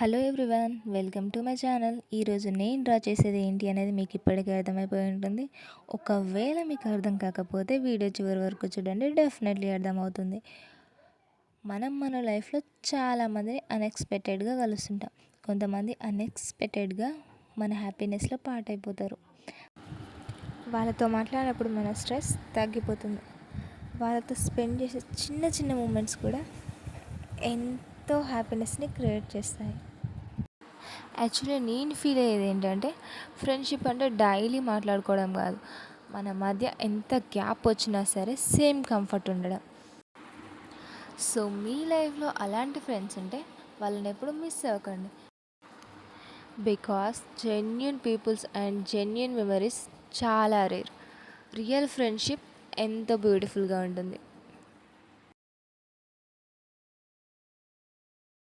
Hello everyone, welcome to my channel. ఈరోజు నేను draw చేసేది ఏంటి అనేది మీకు ఇప్పటికే అర్థమైపోయి ఉంటుంది. ఒకవేళ మీకు అర్థం కాకపోతే వీడియో చివరి వరకు చూడండి, డెఫినెట్లీ అర్థమవుతుంది. మనం మన లైఫ్లో చాలామందిని అన్ఎక్స్పెక్టెడ్గా కలుస్తుంటాం. కొంతమంది అన్ఎక్స్పెక్టెడ్గా మన హ్యాపీనెస్లో పార్ట్ అయిపోతారు. వాళ్ళతో మాట్లాడినప్పుడు మన స్ట్రెస్ తగ్గిపోతుంది. వాళ్ళతో స్పెండ్ చేసే చిన్న చిన్న మూమెంట్స్ కూడా ఎంతో హ్యాపీనెస్ని క్రియేట్ చేస్తాయి. యాక్చువల్లీ నేను ఫీల్ అయ్యేది ఏంటంటే, ఫ్రెండ్షిప్ అంటే డైలీ మాట్లాడుకోవడం కాదు, మన మధ్య ఎంత గ్యాప్ వచ్చినా సరే సేమ్ కంఫర్ట్ ఉండడం. సో మీ లైఫ్లో అలాంటి ఫ్రెండ్స్ ఉంటే వాళ్ళని ఎప్పుడు మిస్ అవ్వకండి. Because genuine peoples and genuine memories చాలా రేర్. రియల్ ఫ్రెండ్షిప్ ఎంతో బ్యూటిఫుల్గా ఉంటుంది.